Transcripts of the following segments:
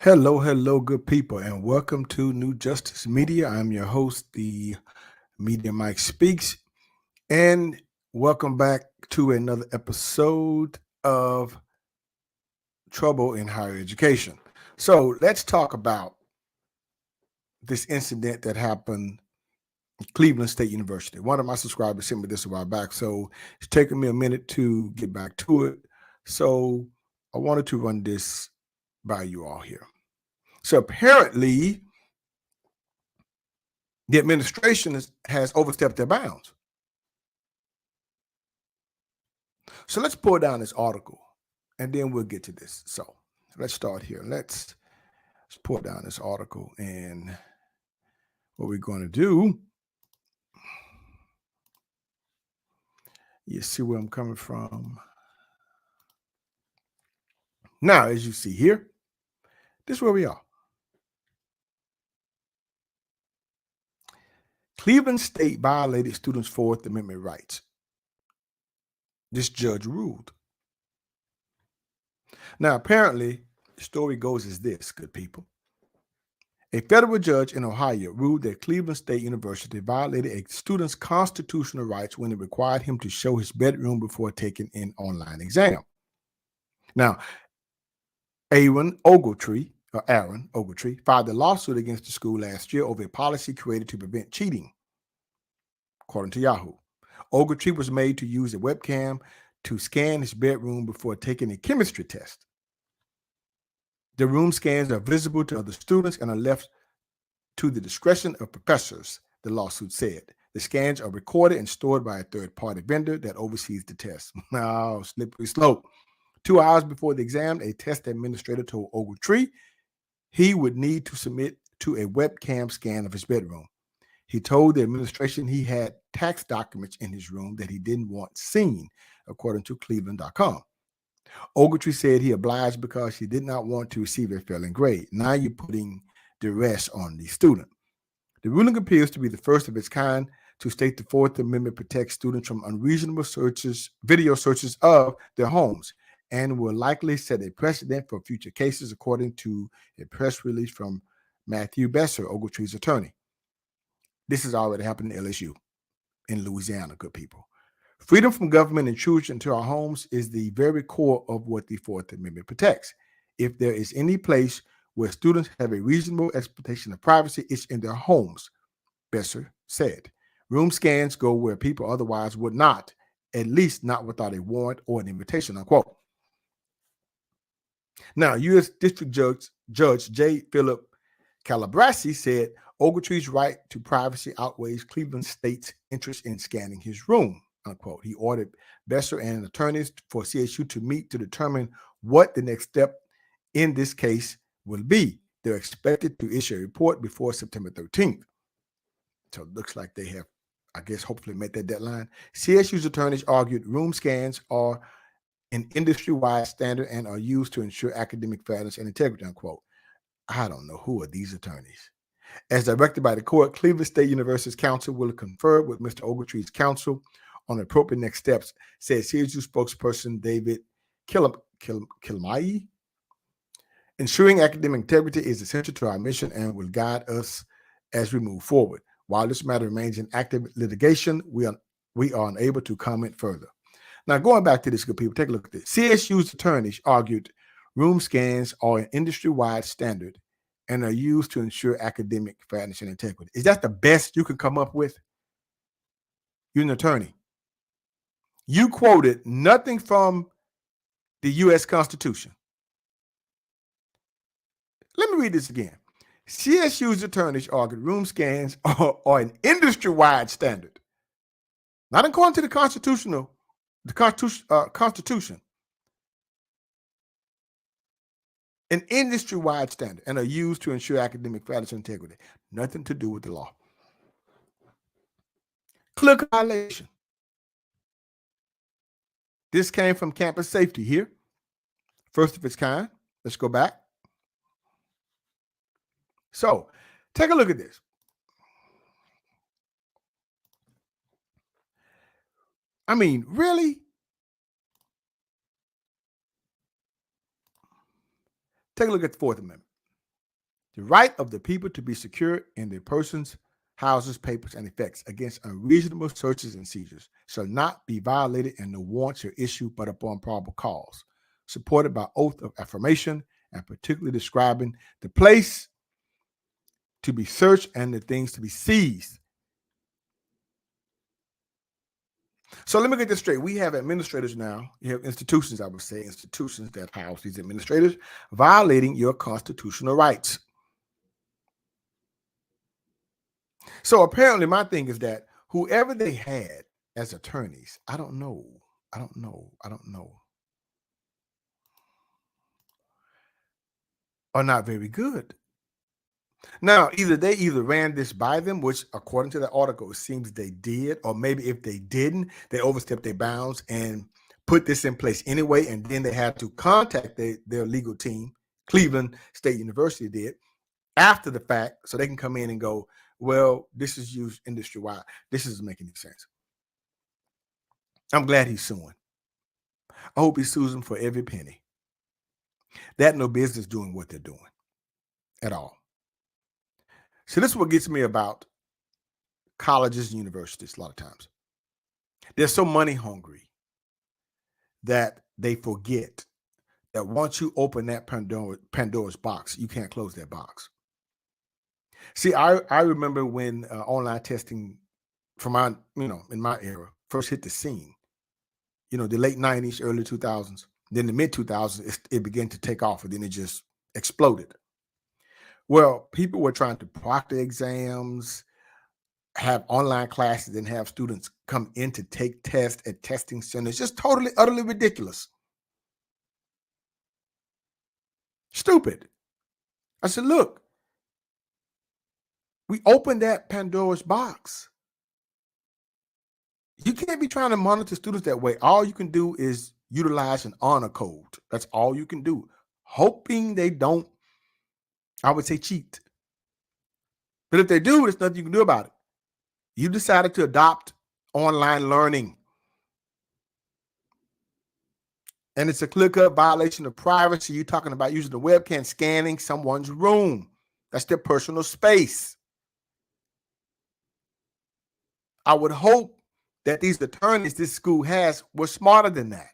Hello, hello, good people, and welcome to New Justice Media. I'm your host, the Media Mike Speaks, and welcome back to another episode of Trouble in Higher Education. So let's talk about this incident that happened at Cleveland State University. One of my subscribers sent me this a while back, so it's taken me a minute to get back to it. So I wanted to run this by you all here. So apparently, the administration has overstepped their bounds. So let's pull down this article and then we'll get to this. So let's start here. Let's pull down this article, and what we're going to do, you see where I'm coming from. Now, as you see here, this is where we are. Cleveland State violated students' Fourth Amendment rights. This judge ruled. Now, apparently, the story goes as this, good people. A federal judge in Ohio ruled that Cleveland State University violated a student's constitutional rights when it required him to show his bedroom before taking an online exam. Now, Aaron Ogletree filed a lawsuit against the school last year over a policy created to prevent cheating, according to Yahoo. Ogletree was made to use a webcam to scan his bedroom before taking a chemistry test. The room scans are visible to other students and are left to the discretion of professors, the lawsuit said. The scans are recorded and stored by a third-party vendor that oversees the test. Now, slippery slope. 2 hours before the exam, a test administrator told Ogletree he would need to submit to a webcam scan of his bedroom. He told the administration he had tax documents in his room that he didn't want seen, according to Cleveland.com. Ogletree said he obliged because he did not want to receive a failing grade. Now you're putting duress on the student. The ruling appears to be the first of its kind to state the Fourth Amendment protects students from unreasonable video searches of their homes, and will likely set a precedent for future cases, according to a press release from Matthew Besser, Ogletree's attorney. This has already happened in LSU, in Louisiana, good people. Freedom from government intrusion into our homes is the very core of what the Fourth Amendment protects. If there is any place where students have a reasonable expectation of privacy, it's in their homes, Besser said. Room scans go where people otherwise would not, at least not without a warrant or an invitation, unquote. Now, U.S. District Judge J. Philip Calabresi said Ogletree's right to privacy outweighs Cleveland State's interest in scanning his room, unquote. He ordered Besser and attorneys for CSU to meet to determine what the next step in this case will be. They're expected to issue a report before September 13th. So it looks like they have, I guess, hopefully met that deadline. CSU's attorneys argued room scans are an industry-wide standard and are used to ensure academic fairness and integrity, unquote. I don't know who are these attorneys. As directed by the court, Cleveland State University's counsel will confer with Mr. Ogletree's counsel on appropriate next steps, said CSU spokesperson David Kilmai. Ensuring academic integrity is essential to our mission and will guide us as we move forward. While this matter remains in active litigation, we are unable to comment further. Now, going back to this, good people, take a look at this. CSU's attorneys argued room scans are an industry-wide standard and are used to ensure academic fairness and integrity. Is that the best you can come up with? You're an attorney. You quoted nothing from the U.S. Constitution. Let me read this again. CSU's attorneys argued room scans are an industry-wide standard, not according to the Constitution, an industry-wide standard, and are used to ensure academic fairness and integrity. Nothing to do with the law. Clear violation. This came from Campus Safety here. First of its kind. Let's go back. So, take a look at this. I mean, really? Take a look at the Fourth Amendment. The right of the people to be secure in their persons, houses, papers, and effects against unreasonable searches and seizures shall not be violated, and no warrant shall issue but upon probable cause, supported by oath of affirmation, and particularly describing the place to be searched and the things to be seized. So let me get this straight. We have administrators now. You have institutions, I would say, institutions that house these administrators violating your constitutional rights. So apparently my thing is that whoever they had as attorneys, I don't know, are not very good. Now, they ran this by them, which according to the article, it seems they did, or maybe if they didn't, they overstepped their bounds and put this in place anyway, and then they had to contact their legal team, Cleveland State University did, after the fact, so they can come in and go, well, this is used industry-wide. This doesn't make any sense. I'm glad he's suing. I hope he sues them for every penny. They had no business doing what they're doing at all. So this is what gets me about colleges and universities a lot of times. They're so money hungry that they forget that once you open that Pandora's box, you can't close that box. See, I remember when online testing from my, in my era first hit the scene, the late 90s, early 2000s, then the mid 2000s, it began to take off, and then it just exploded. Well, people were trying to proctor exams, have online classes, and have students come in to take tests at testing centers. Just totally, utterly ridiculous. Stupid. I said, look, we opened that Pandora's box. You can't be trying to monitor students that way. All you can do is utilize an honor code. That's all you can do. Hoping they don't, I would say, cheat. But if they do, there's nothing you can do about it. You decided to adopt online learning. And it's a clear-cut violation of privacy. You're talking about using the webcam, scanning someone's room. That's their personal space. I would hope that these attorneys this school has were smarter than that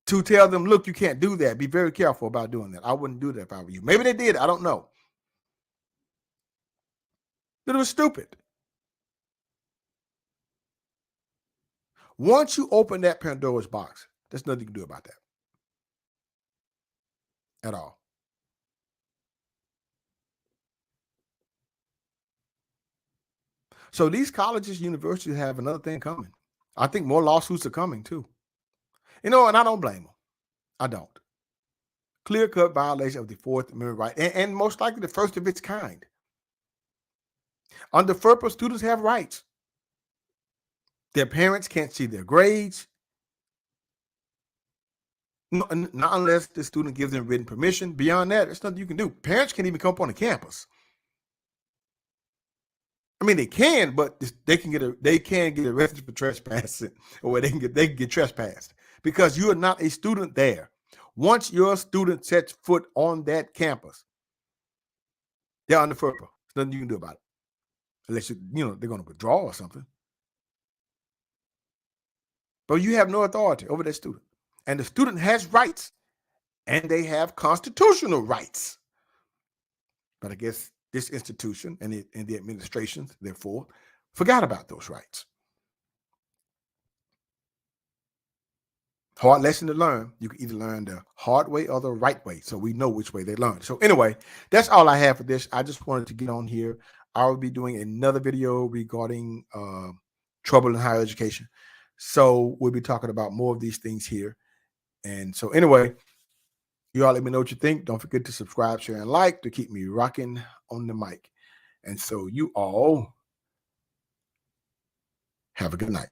to tell them, look, you can't do that. Be very careful about doing that. I wouldn't do that if I were you. Maybe they did. I don't know. But it was stupid. Once you open that Pandora's box, there's nothing you can do about that at all. So these colleges, universities have another thing coming. I think more lawsuits are coming too. And I don't blame them. I don't. Clear-cut violation of the Fourth Amendment right, and most likely the first of its kind. Under FERPA, students have rights. Their parents can't see their grades. Not unless the student gives them written permission. Beyond that, there's nothing you can do. Parents can't even come up on the campus. I mean, they can, but they can get arrested for trespassing, or they can get trespassed because you are not a student there. Once your student sets foot on that campus, they're under FERPA. There's nothing you can do about it, unless they're going to withdraw or something. But you have no authority over that student, and the student has rights, and they have constitutional rights. But I guess this institution and the administrations, therefore, forgot about those rights. Hard lesson to learn. You can either learn the hard way or the right way. So we know which way they learn. So anyway, that's all I have for this. I just wanted to get on here. I will be doing another video regarding trouble in higher education. So we'll be talking about more of these things here. And so anyway, you all let me know what you think. Don't forget to subscribe, share, and like to keep me rocking on the mic. And so you all have a good night.